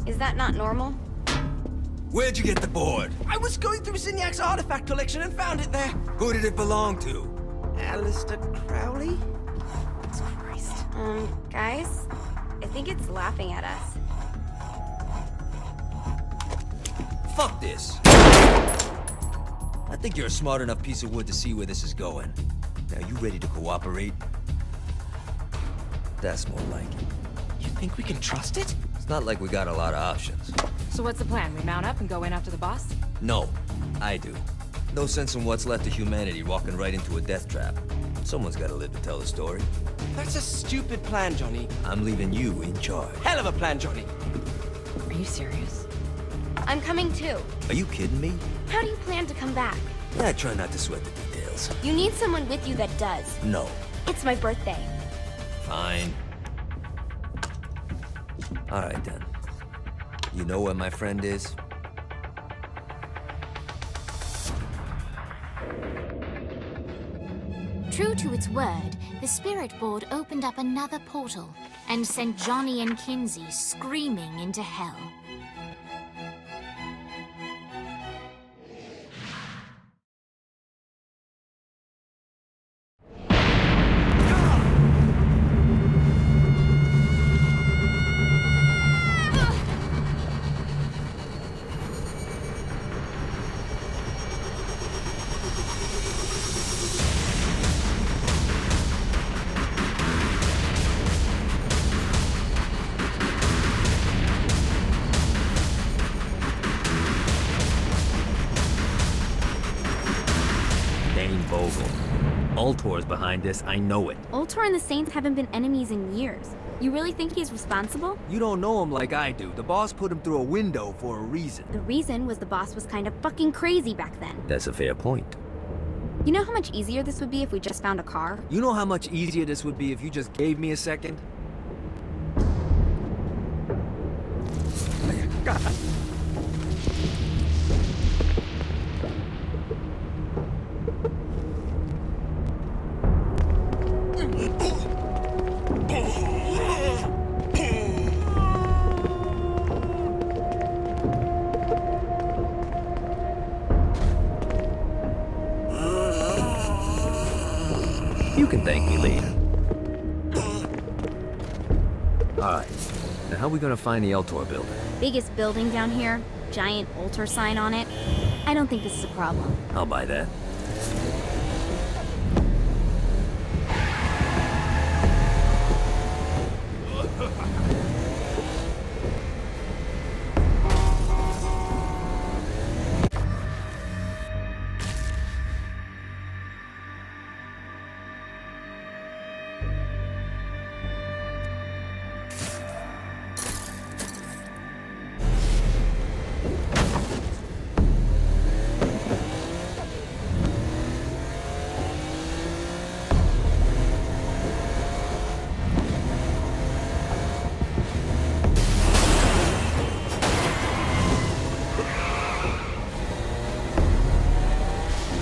Is that not normal? Where'd you get the board? I was going through Zignac's artifact collection and found it there. Who did it belong to? Alistair Crowley? Christ. Guys? I think it's laughing at us. Fuck this. I think you're a smart enough piece of wood to see where this is going. Now, you ready to cooperate? That's more like it. You think we can trust it? It's not like we got a lot of options. So what's the plan? We mount up and go in after the boss? No, I do. No sense in what's left of humanity walking right into a death trap. Someone's gotta live to tell the story. That's a stupid plan, Johnny. I'm leaving you in charge. Hell of a plan, Johnny. Are you serious? I'm coming too. Are you kidding me? How do you plan to come back? I try not to sweat the details. You need someone with you that does. No. It's my birthday. Fine. Alright then. You know where my friend is? True to its word, the spirit board opened up another portal and sent Johnny and Kinsey screaming into hell. Ultor's behind this, I know it. Ultor and the Saints haven't been enemies in years. You really think he's responsible? You don't know him like I do. The boss put him through a window for a reason. The reason was the boss was kind of fucking crazy back then. That's a fair point. You know how much easier this would be if we just found a car? You know how much easier this would be if you just gave me a second? God. You can thank me later. Alright, now how are we gonna find the Eltor building? Biggest building down here, giant Ultor sign on it. I don't think this is a problem. I'll buy that.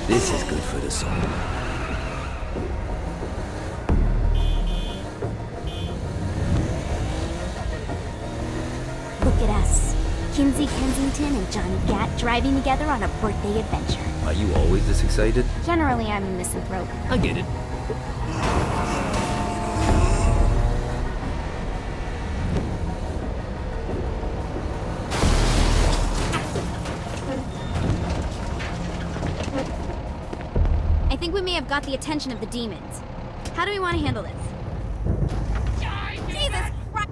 This is good for the soul. Look at us. Kinsey Kensington and Johnny Gat driving together on a birthday adventure. Are you always this excited? Generally, I'm a misanthrope. I get it. I think we may have got the attention of the demons. How do we want to handle this? Jesus Christ!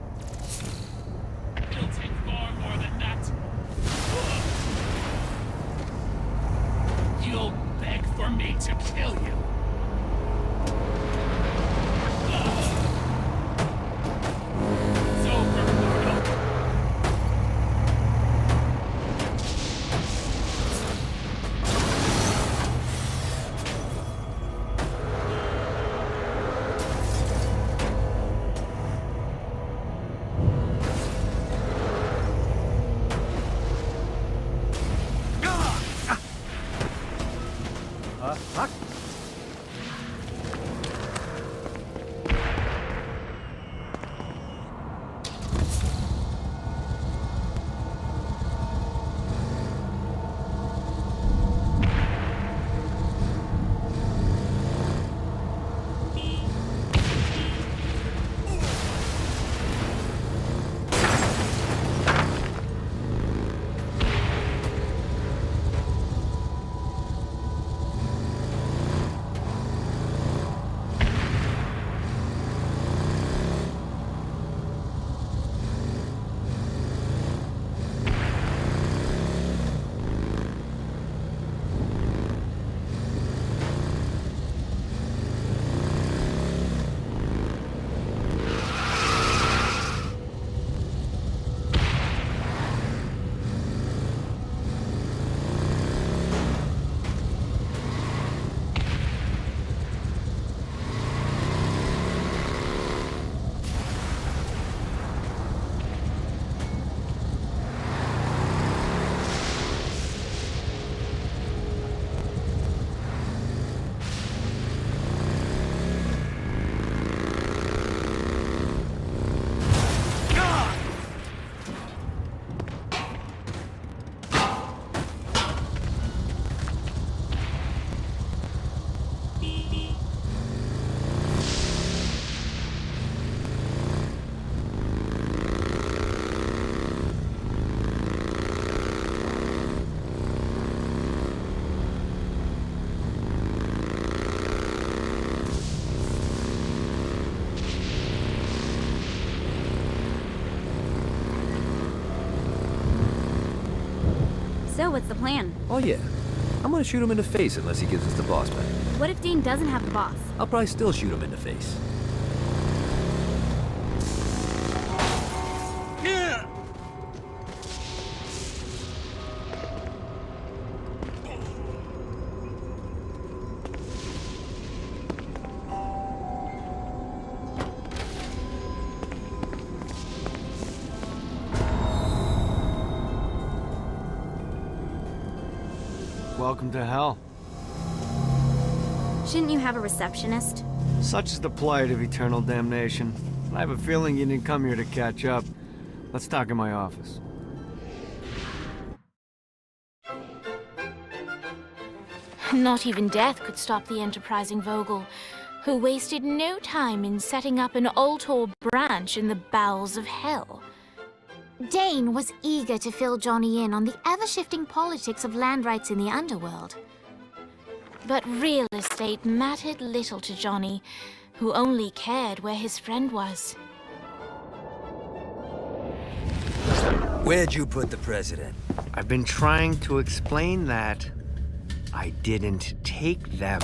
It'll take far more than that. You'll beg for me to kill you. It's over, mortal. So, what's the plan? Oh yeah. I'm gonna shoot him in the face unless he gives us the boss back. What if Dane doesn't have the boss? I'll probably still shoot him in the face. Welcome to hell. Shouldn't you have a receptionist? Such is the plight of eternal damnation. I have a feeling you didn't come here to catch up. Let's talk in my office. Not even death could stop the enterprising Vogel, who wasted no time in setting up an Ultor branch in the bowels of hell. Dane was eager to fill Johnny in on the ever-shifting politics of land rights in the underworld. But real estate mattered little to Johnny, who only cared where his friend was. Where'd you put the president? I've been trying to explain that. I didn't take them.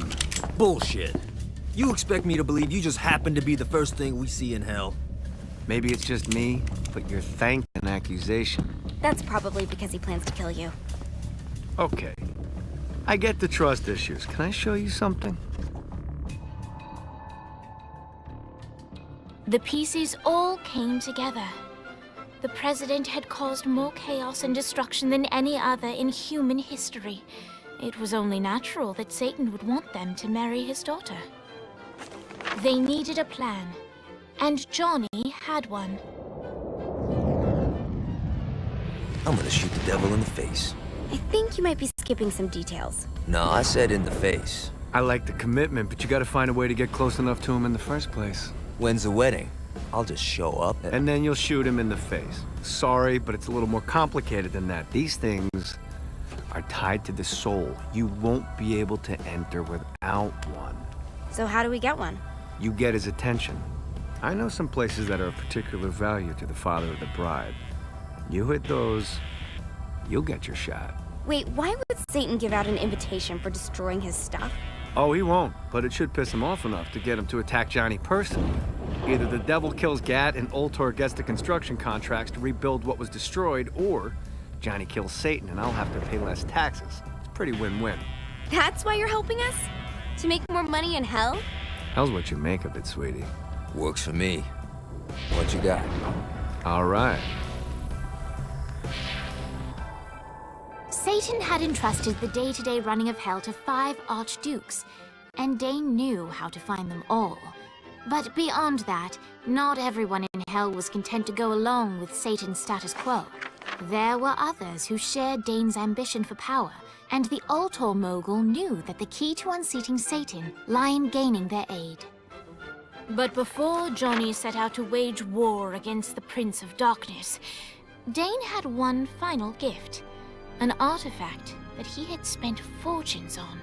Bullshit. You expect me to believe you just happened to be the first thing we see in hell? Maybe it's just me, but you're thanked an accusation. That's probably because he plans to kill you. Okay. I get the trust issues. Can I show you something? The pieces all came together. The president had caused more chaos and destruction than any other in human history. It was only natural that Satan would want them to marry his daughter. They needed a plan, and Johnny had one. I'm gonna shoot the devil in the face. I think you might be skipping some details. No, I said in the face. I like the commitment, but you gotta find a way to get close enough to him in the first place. When's the wedding? I'll just show up And then you'll shoot him in the face. Sorry, but it's a little more complicated than that. These things are tied to the soul. You won't be able to enter without one. So how do we get one? You get his attention. I know some places that are of particular value to the father of the bride. You hit those, you'll get your shot. Wait, why would Satan give out an invitation for destroying his stuff? Oh, he won't, but it should piss him off enough to get him to attack Johnny personally. Either the devil kills Gat and Ultor gets the construction contracts to rebuild what was destroyed, or Johnny kills Satan and I'll have to pay less taxes. It's pretty win-win. That's why you're helping us? To make more money in hell? Hell's what you make of it, sweetie. Works for me. What you got? All right. Satan had entrusted the day-to-day running of hell to 5 archdukes, and Dane knew how to find them all. But beyond that, not everyone in hell was content to go along with Satan's status quo. There were others who shared Dane's ambition for power, and the Ultor mogul knew that the key to unseating Satan lay in gaining their aid. But before Johnny set out to wage war against the Prince of Darkness, Dane had one final gift. An artifact that he had spent fortunes on.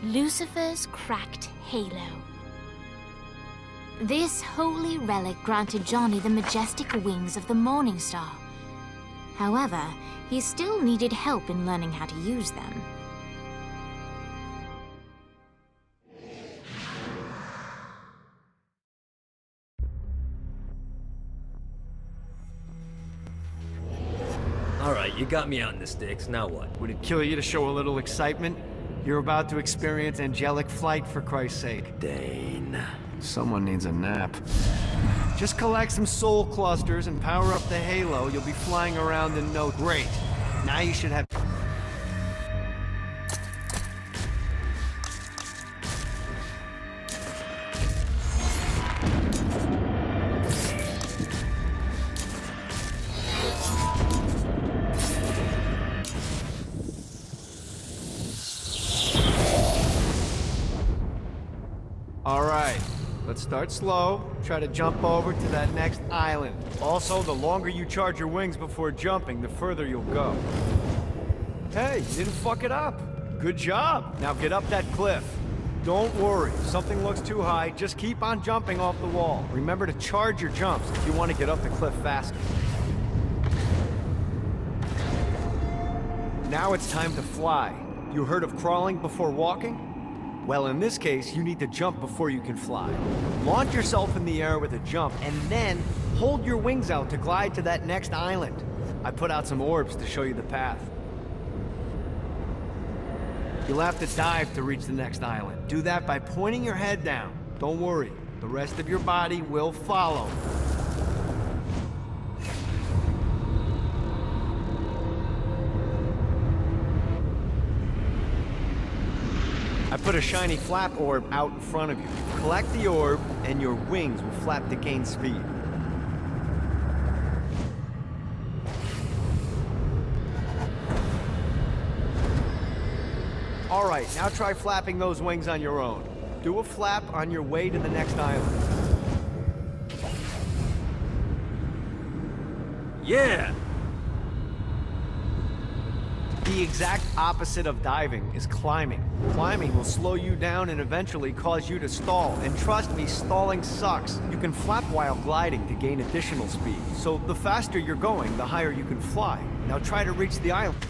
Lucifer's cracked halo. This holy relic granted Johnny the majestic wings of the Morning Star. However, he still needed help in learning how to use them. All right, you got me on the sticks. Now what? Would it kill you to show a little excitement? You're about to experience angelic flight, for Christ's sake. Dane. Someone needs a nap. Just collect some soul clusters and power up the halo. You'll be flying around in no... Great. Now you should have... All right, let's start slow. Try to jump over to that next island. Also, the longer you charge your wings before jumping, the further you'll go. Hey, you didn't fuck it up. Good job. Now get up that cliff. Don't worry, if something looks too high, just keep on jumping off the wall. Remember to charge your jumps if you want to get up the cliff faster. Now it's time to fly. You heard of crawling before walking? Well, in this case, you need to jump before you can fly. Launch yourself in the air with a jump, and then hold your wings out to glide to that next island. I put out some orbs to show you the path. You'll have to dive to reach the next island. Do that by pointing your head down. Don't worry, the rest of your body will follow. I put a shiny flap orb out in front of you. Collect the orb, and your wings will flap to gain speed. All right, now try flapping those wings on your own. Do a flap on your way to the next island. Yeah! The exact opposite of diving is climbing. Climbing will slow you down and eventually cause you to stall. And trust me, stalling sucks. You can flap while gliding to gain additional speed. So the faster you're going, the higher you can fly. Now try to reach the island.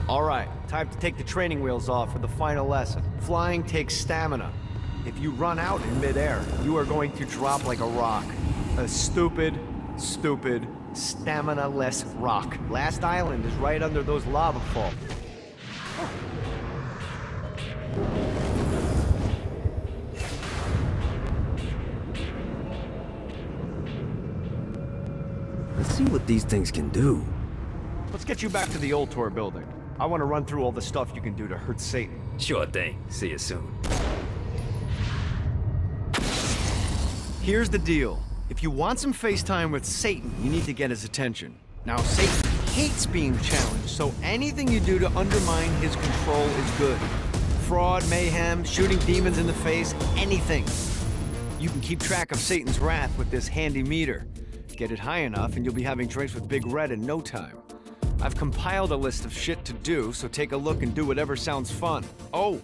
All right, time to take the training wheels off for the final lesson. Flying takes stamina. If you run out in midair, you are going to drop like a rock. A stupid, stamina-less rock. Last island is right under those lava falls. Let's see what these things can do. Let's get you back to the old tour building. I want to run through all the stuff you can do to hurt Satan. Sure thing. See you soon. Here's the deal. If you want some FaceTime with Satan, you need to get his attention. Now, Satan hates being challenged, so anything you do to undermine his control is good. Fraud, mayhem, shooting demons in the face, anything. You can keep track of Satan's wrath with this handy meter. Get it high enough and you'll be having drinks with Big Red in no time. I've compiled a list of shit to do, so take a look and do whatever sounds fun. Oh,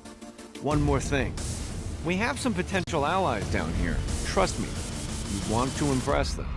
one more thing. We have some potential allies down here. Trust me, you want to impress them.